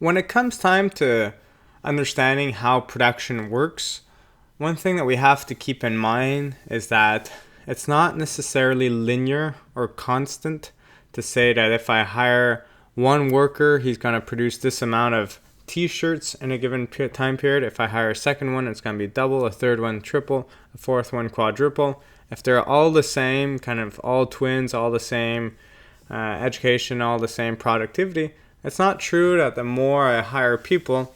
When it comes time to understanding how production works, one thing that we have to keep in mind is that it's not necessarily linear or constant to say that if I hire one worker, he's going to produce this amount of t-shirts in a given time period. If I hire a second one, it's going to be double, a third one triple, a fourth one quadruple. If they're all the same, kind of all twins, all the same education, all the same productivity, it's not true that the more I hire people,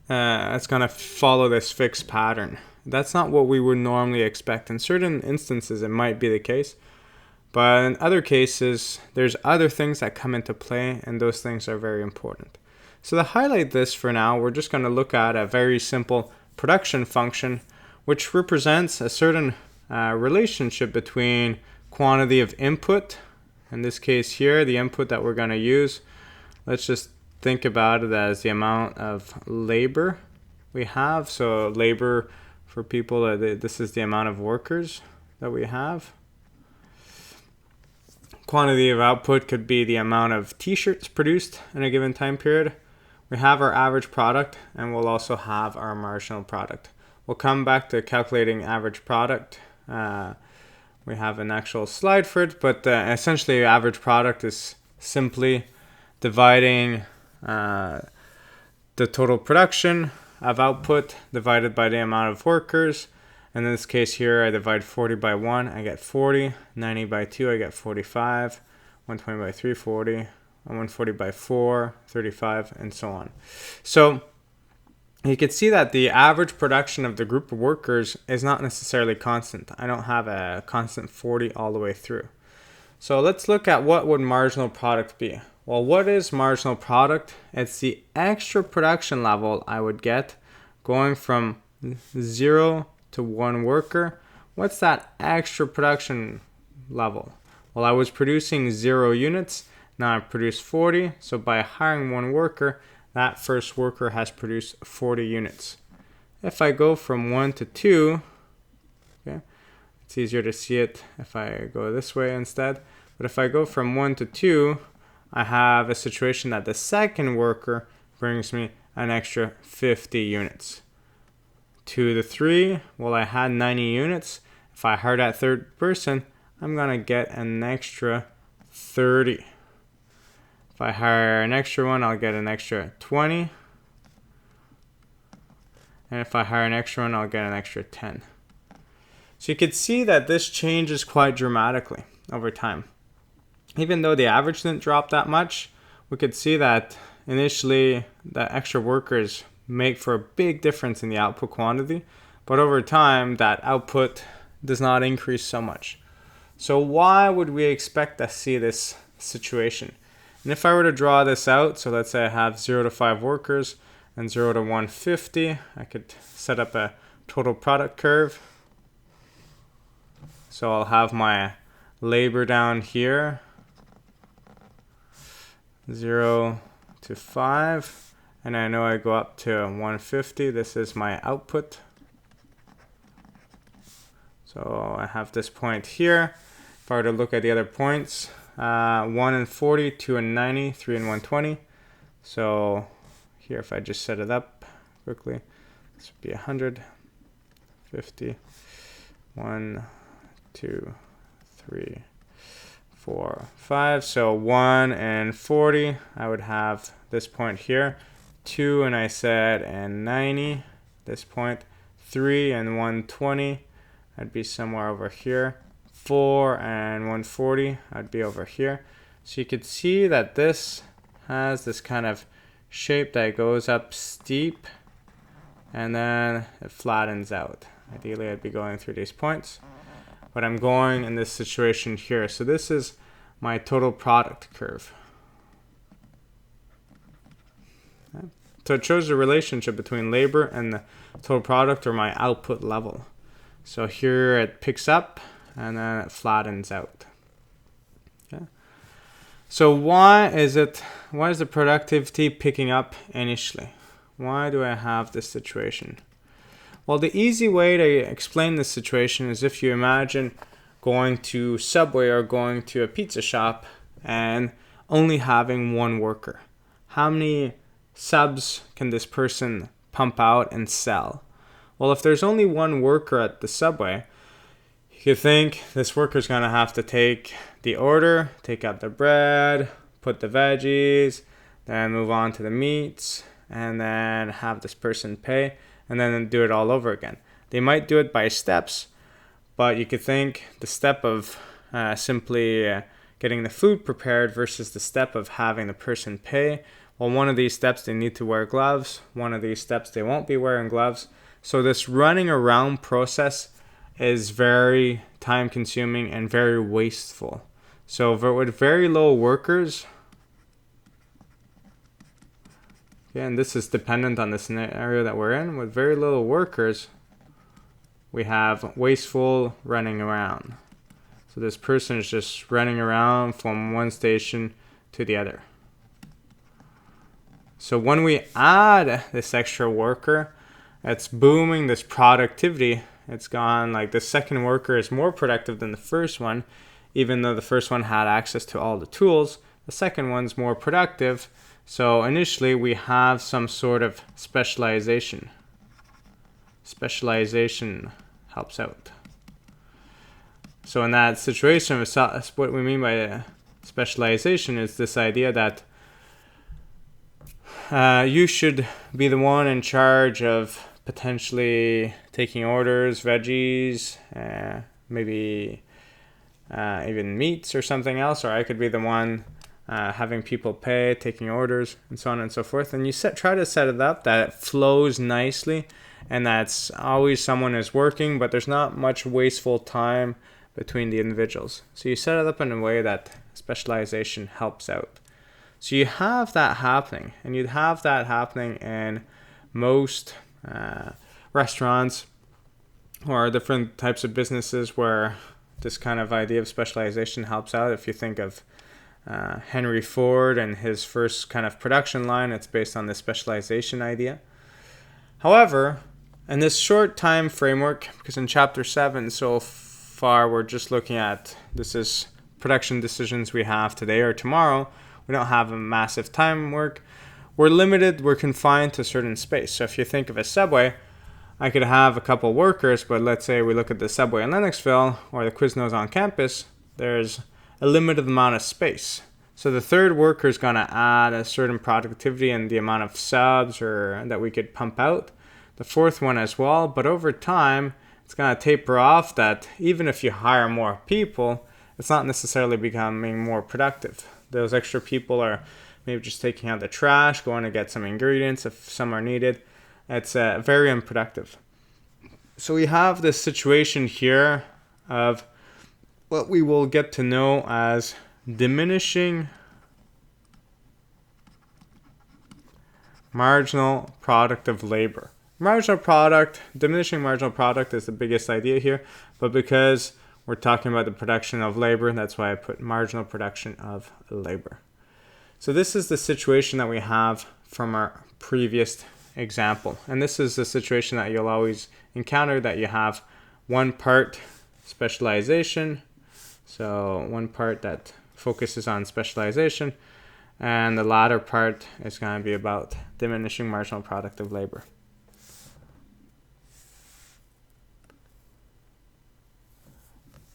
it's going to follow this fixed pattern. That's not what we would normally expect. In certain instances, it might be the case. But in other cases, there's other things that come into play, and those things are very important. So to highlight this for now, we're just going to look at a very simple production function, which represents a certain relationship between quantity of input. In this case here, the input that we're going to use, let's just think about it as the amount of labor we have. So labor for people, this is the amount of workers that we have. Quantity of output could be the amount of t-shirts produced in a given time period. We have our average product, and we'll also have our marginal product. We'll come back to calculating average product. We have an actual slide for it, but essentially average product is simply dividing the total production of output divided by the amount of workers. In this case here, I divide 40 by 1, I get 40, 90 by 2, I get 45, 120 by 3, 40, and 140 by 4, 35, and so on. So you can see that the average production of the group of workers is not necessarily constant. I don't have a constant 40 all the way through. So let's look at what would marginal product be. Well, what is marginal product? It's the extra production level I would get going from 0 to 1 worker. What's that extra production level? Well, I was producing 0 units. Now I produce 40. So by hiring 1 worker, that first worker has produced 40 units. If I go from 1 to 2, okay, it's easier to see it if I go this way instead. But if I go from 1 to 2, I have a situation that the second worker brings me an extra 50 units. 2 to 3, well, I had 90 units. If I hire that third person, I'm going to get an extra 30. If I hire an extra one, I'll get an extra 20. And if I hire an extra one, I'll get an extra 10. So you can see that this changes quite dramatically over time. Even though the average didn't drop that much, we could see that initially the extra workers make for a big difference in the output quantity, but over time that output does not increase so much. So why would we expect to see this situation? And if I were to draw this out, so let's say I have 0 to 5 workers and 0 to 150, I could set up a total product curve. So I'll have my labor down here, 0 to 5. And I know I go up to 150. This is my output. So I have this point here. If I were to look at the other points, 1 and 40, 2 and 90, 3 and 120. So here, if I just set it up quickly, this would be 100, 50, 1, 2, 3, 4, 5. So 1 and 40, I would have this point here. 2 and I said and 90, this point. 3 and 120, I'd be somewhere over here. 4 and 140, I'd be over here. So you could see that this has this kind of shape that goes up steep and then it flattens out. Ideally, I'd be going through these points, but I'm going in this situation here. So this is my total product curve. So it shows the relationship between labor and the total product, or my output level. So here it picks up and then it flattens out. Okay. So why is the productivity picking up initially? Why do I have this situation? Well, the easy way to explain this situation is if you imagine going to Subway or going to a pizza shop and only having 1 worker. How many subs can this person pump out and sell? Well, if there's only one worker at the Subway, you think this worker's going to have to take the order, take out the bread, put the veggies, then move on to the meats, and then have this person pay, and then do it all over again. They might do it by steps, but you could think the step of simply getting the food prepared versus the step of having the person pay. Well, one of these steps they need to wear gloves. One of these steps they won't be wearing gloves. So this running around process is very time consuming and very wasteful. So with very low workers, and this is dependent on the scenario that we're in, with very little workers, we have wasteful running around. So this person is just running around from one station to the other. So when we add this extra worker, it's booming this productivity. It's gone like the second worker is more productive than the first one, even though the first one had access to all the tools. The second one's more productive. So initially we have some sort of specialization. Specialization helps out. So in that situation, what we mean by specialization is this idea that you should be the one in charge of potentially taking orders, veggies, maybe even meats or something else, or I could be the one having people pay, taking orders, and so on and so forth. And you try to set it up that it flows nicely and that's always someone is working, but there's not much wasteful time between the individuals. So you set it up in a way that specialization helps out. So you have that happening, and you'd have that happening in most restaurants or different types of businesses where this kind of idea of specialization helps out. If you think of Henry Ford and his first kind of production line, it's based on this specialization idea. However, in this short time framework, because in chapter 7 so far we're just looking at this is production decisions we have today or tomorrow. We don't have a massive time work. We're limited, we're confined to a certain space. So if you think of a Subway, I could have a couple workers, but let's say we look at the Subway in Lennoxville or the Quiznos on campus, there's a limited amount of space. So the third worker is going to add a certain productivity in the amount of subs or that we could pump out. The fourth one as well, but over time, it's going to taper off that even if you hire more people, it's not necessarily becoming more productive. Those extra people are maybe just taking out the trash, going to get some ingredients if some are needed. It's very unproductive. So we have this situation here of what we will get to know as diminishing marginal product of labor. Diminishing marginal product is the biggest idea here, but because we're talking about the production of labor, that's why I put marginal production of labor. So this is the situation that we have from our previous example. And this is the situation that you'll always encounter, that you have one part specialization, so one part that focuses on specialization, and the latter part is going to be about diminishing marginal product of labor.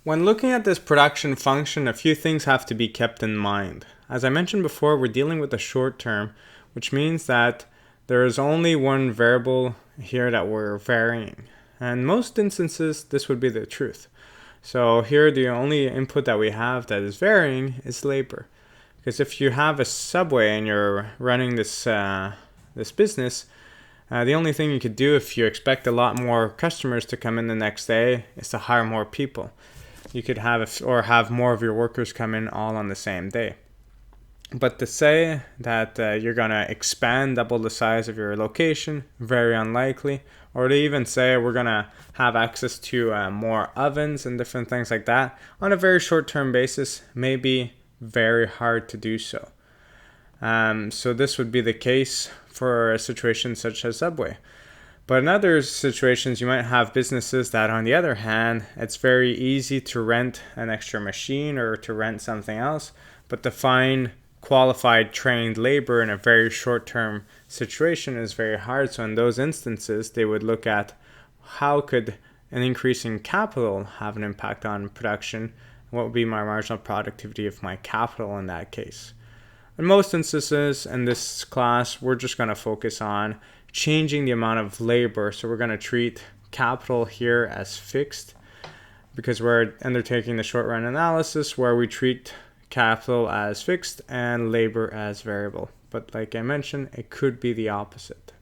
When looking at this production function, a few things have to be kept in mind. As I mentioned before, we're dealing with the short term, which means that there is only one variable here that we're varying. And in most instances, this would be the truth. So here, the only input that we have that is varying is labor. Because if you have a Subway and you're running this business, the only thing you could do if you expect a lot more customers to come in the next day is to hire more people. You could have more of your workers come in all on the same day. But to say that you're going to expand, double the size of your location, very unlikely. Or to even say we're going to have access to more ovens and different things like that on a very short-term basis may be very hard to do so. So this would be the case for a situation such as Subway. But in other situations, you might have businesses that, on the other hand, it's very easy to rent an extra machine or to rent something else, but to find qualified trained labor in a very short-term situation is very hard. So in those instances, they would look at how could an increase in capital have an impact on production? What would be my marginal productivity of my capital in that case? In most instances in this class, we're just going to focus on changing the amount of labor. So we're going to treat capital here as fixed because we're undertaking the short run analysis where we treat capital as fixed and labor as variable. But like I mentioned, it could be the opposite.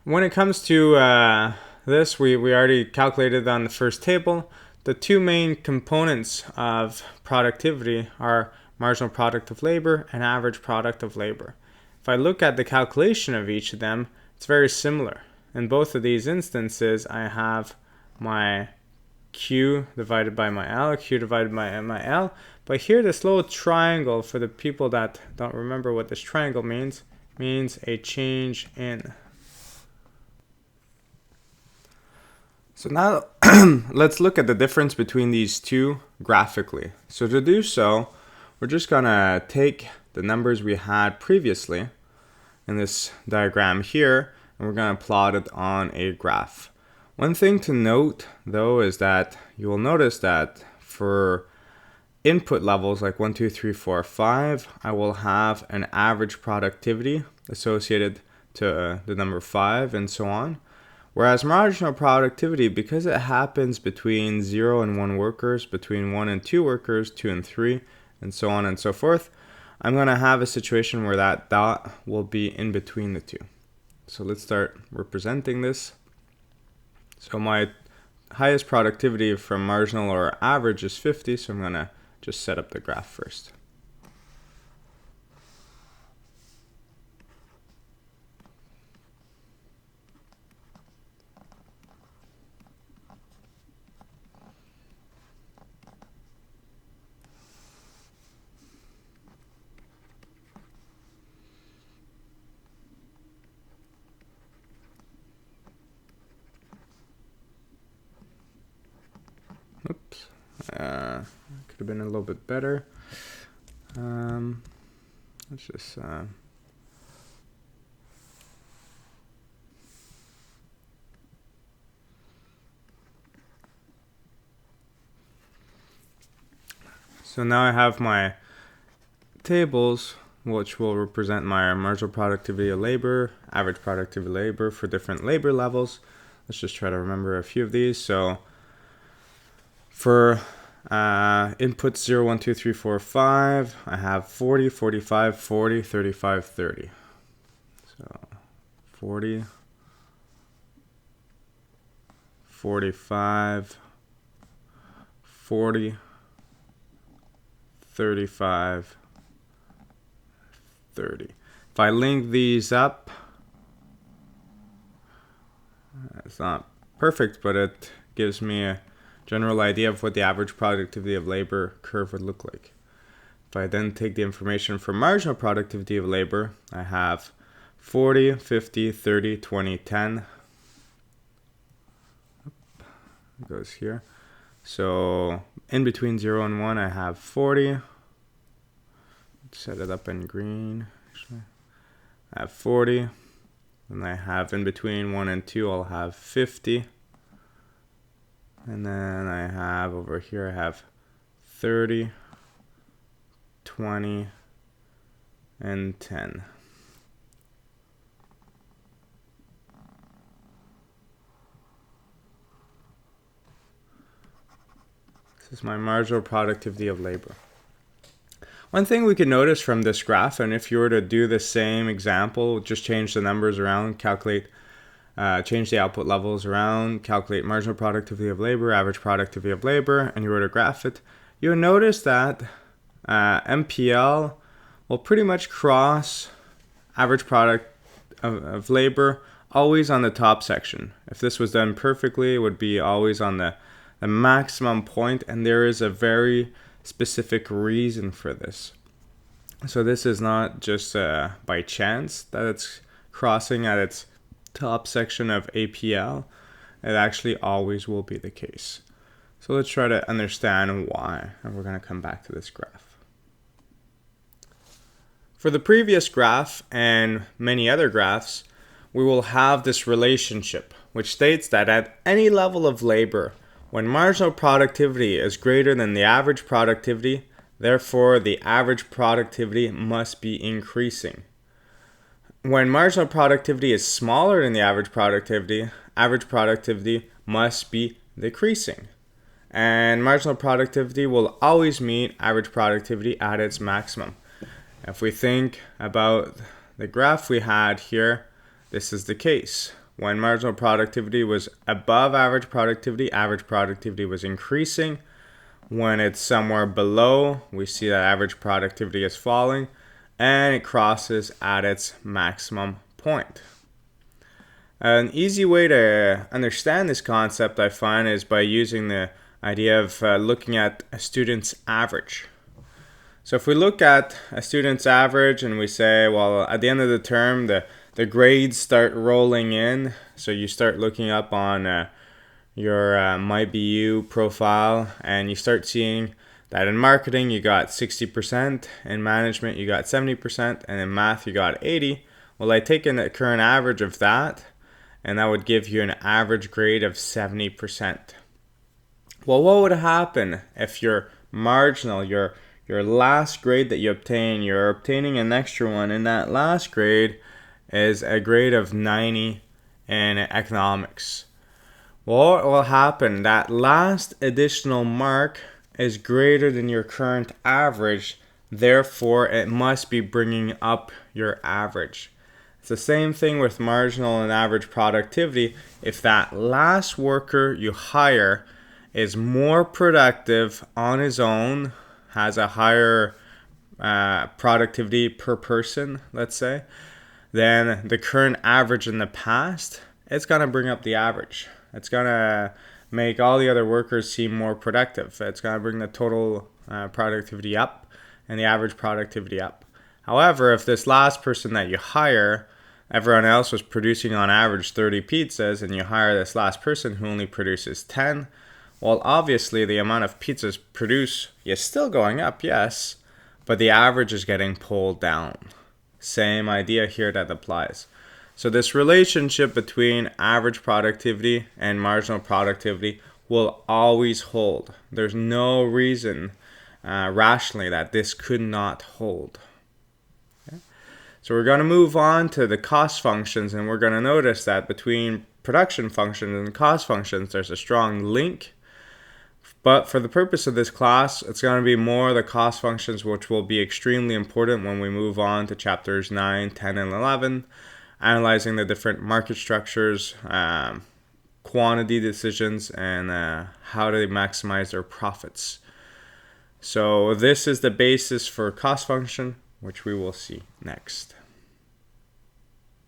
When it comes to this, we already calculated on the first table. The two main components of productivity are marginal product of labor and average product of labor. If I look at the calculation of each of them, it's very similar. In both of these instances, I have my Q divided by my L, Q divided by my L. But here, this little triangle, for the people that don't remember what this triangle means a change in. So now let's look at the difference between these two graphically. So to do so, we're just gonna take the numbers we had previously in this diagram here, and we're gonna plot it on a graph. One thing to note though is that you will notice that for input levels like 1, 2, 3, 4, 5, I will have an average productivity associated to the number 5 and so on. Whereas marginal productivity, because it happens between 0 and 1 workers, between 1 and 2 workers, 2 and 3, and so on and so forth, I'm going to have a situation where that dot will be in between the two. So let's start representing this. So my highest productivity from marginal or average is 50, so I'm going to just set up the graph first. Oops, could have been a little bit better. Let's just so now I have my tables, which will represent my marginal productivity of labor, average productivity of labor for different labor levels. Let's just try to remember a few of these. So for inputs 0, 1, 2, 3, 4, 5, I have 40, 45, 40, 35, 30. So 40, 45, 40, 35, 30. If I link these up, it's not perfect, but it gives me a general idea of what the average productivity of labor curve would look like. If I then take the information for marginal productivity of labor, I have 40, 50, 30, 20, 10. It goes here. So in between 0 and 1, I have 40. Let's set it up in green. Actually, I have 40. And I have in between 1 and 2, I'll have 50. And then I have over here, I have 30, 20, and 10. This is my marginal productivity of labor. One thing we can notice from this graph, and if you were to do the same example, just change the numbers around, change the output levels around, calculate marginal productivity of labor, average productivity of labor, and you were to graph it, you'll notice that MPL will pretty much cross average product of labor always on the top section. If this was done perfectly, it would be always on the maximum point, and there is a very specific reason for this. So this is not just by chance that it's crossing at its top section of APL. It actually always will be the case. So let's try to understand why, and we're going to come back to this graph. For the previous graph and many other graphs, we will have this relationship, which states that at any level of labor, when marginal productivity is greater than the average productivity, therefore the average productivity must be increasing. When marginal productivity is smaller than the average productivity must be decreasing. And marginal productivity will always meet average productivity at its maximum. If we think about the graph we had here, this is the case. When marginal productivity was above average productivity was increasing. When it's somewhere below, we see that average productivity is falling, and it crosses at its maximum point. An easy way to understand this concept, I find, is by using the idea of looking at a student's average. So if we look at a student's average and we say, well, at the end of the term, the grades start rolling in. So you start looking up on your MyBU profile, and you start seeing that in marketing you got 60%, in management you got 70%, and in math you got 80%. Well, I take in the current average of that, and that would give you an average grade of 70%. Well, what would happen if your marginal, your last grade that you obtain, you're obtaining an extra one, and that last grade is a grade of 90 in economics? Well, what will happen? That last additional mark is greater than your current average, therefore it must be bringing up your average. It's the same thing with marginal and average productivity. If that last worker you hire is more productive on his own, has a higher productivity per person, let's say, than the current average in the past, it's going to bring up the average. It's going to make all the other workers seem more productive. It's going to bring the total productivity up and the average productivity up. However, if this last person that you hire, everyone else was producing on average 30 pizzas, and you hire this last person who only produces 10, well, obviously the amount of pizzas produced is still going up, yes, but the average is getting pulled down. Same idea here that applies. So this relationship between average productivity and marginal productivity will always hold. There's no reason rationally that this could not hold. Okay? So we're going to move on to the cost functions, and we're going to notice that between production functions and cost functions, there's a strong link. But for the purpose of this class, it's going to be more the cost functions, which will be extremely important when we move on to chapters 9, 10, and 11, analyzing the different market structures, quantity decisions, and how to maximize their profits. So this is the basis for cost function, which we will see next.